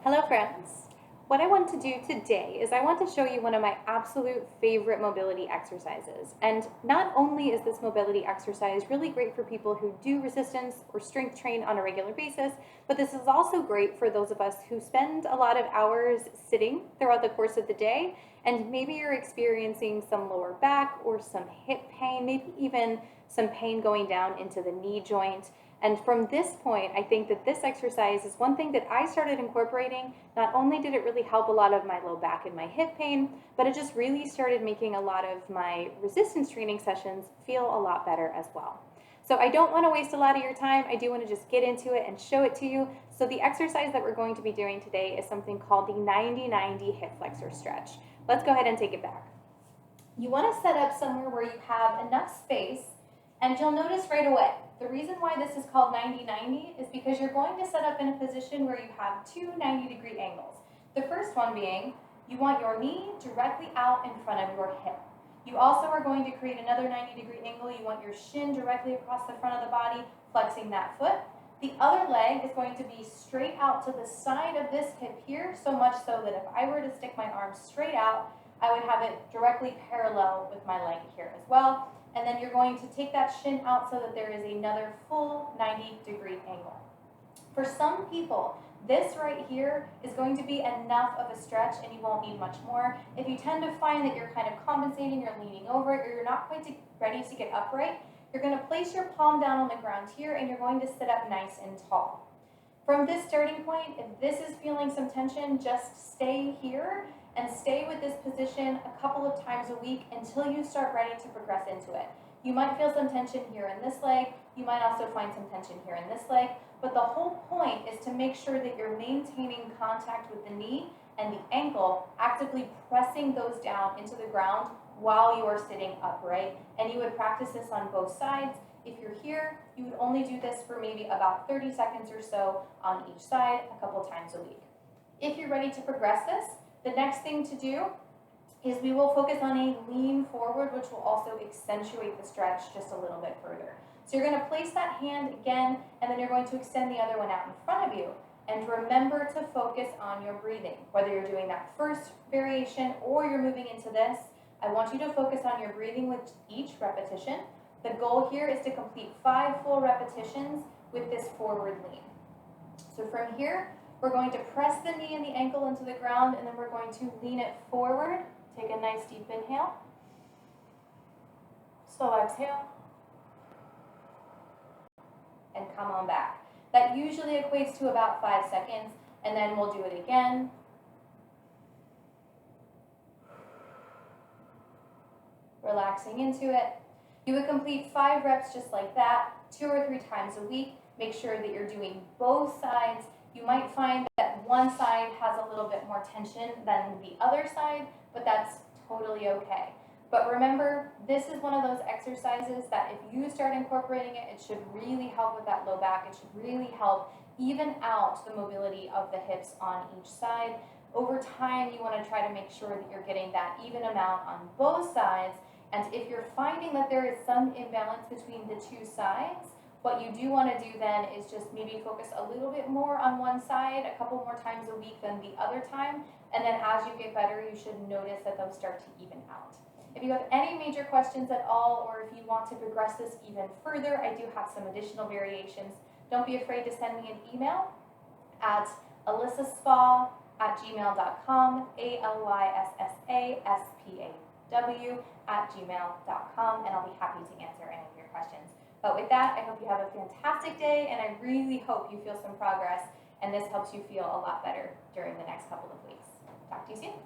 Hello friends! What I want to do today is I want to show you one of my absolute favorite mobility exercises. And not only is this mobility exercise really great for people who do resistance or strength train on a regular basis, but this is also great for those of us who spend a lot of hours sitting throughout the course of the day, and maybe you're experiencing some lower back or some hip pain, maybe even some pain going down into the knee joint. And from this point, I think that this exercise is one thing that I started incorporating. Not only did it really help a lot of my low back and my hip pain, but it just really started making a lot of my resistance training sessions feel a lot better as well. So I don't want to waste a lot of your time. I do want to just get into it and show it to you. So the exercise that we're going to be doing today is something called the 90-90 hip flexor stretch. Let's go ahead and take it back. You want to set up somewhere where you have enough space, and you'll notice right away, the reason why this is called 90-90 is because you're going to set up in a position where you have two 90-degree angles. The first one being, you want your knee directly out in front of your hip. You also are going to create another 90-degree angle. You want your shin directly across the front of the body, flexing that foot. The other leg is going to be straight out to the side of this hip here, so much so that if I were to stick my arm straight out, I would have it directly parallel with my leg here as well. And then you're going to take that shin out so that there is another full 90-degree angle. For some people, this right here is going to be enough of a stretch and you won't need much more. If you tend to find that you're kind of compensating, you're leaning over it, or you're not quite ready to get upright, you're going to place your palm down on the ground here and you're going to sit up nice and tall. From this starting point, if this is feeling some tension, just stay here and stay with this position a couple of times a week until you start ready to progress into it. You might feel some tension here in this leg. You might also find some tension here in this leg. But the whole point is to make sure that you're maintaining contact with the knee and the ankle, actively pressing those down into the ground while you are sitting upright. And you would practice this on both sides. If you're here, you would only do this for maybe about 30 seconds or so on each side, a couple times a week. If you're ready to progress this, the next thing to do is we will focus on a lean forward, which will also accentuate the stretch just a little bit further. So you're going to place that hand again, and then you're going to extend the other one out in front of you. And remember to focus on your breathing. Whether you're doing that first variation or you're moving into this, I want you to focus on your breathing with each repetition. The goal here is to complete 5 full repetitions with this forward lean. So from here, we're going to press the knee and the ankle into the ground, and then we're going to lean it forward. Take a nice deep inhale. Slow exhale. And come on back. That usually equates to about 5 seconds, and then we'll do it again. Relaxing into it. You would complete 5 reps just like that, 2 or 3 times a week. Make sure that you're doing both sides. You might find that one side has a little bit more tension than the other side, but that's totally okay. But remember, this is one of those exercises that if you start incorporating it, it should really help with that low back. It should really help even out the mobility of the hips on each side. Over time, you want to try to make sure that you're getting that even amount on both sides. And if you're finding that there is some imbalance between the two sides, what you do want to do then is just maybe focus a little bit more on one side a couple more times a week than the other time. And then as you get better, you should notice that those start to even out. If you have any major questions at all, or if you want to progress this even further, I do have some additional variations. Don't be afraid to send me an email at alyssaspaw@gmail.com, ALYSSASPAW@gmail.com, and I'll be happy to answer any of your questions. But with that, I hope you have a fantastic day, and I really hope you feel some progress, and this helps you feel a lot better during the next couple of weeks. Talk to you soon.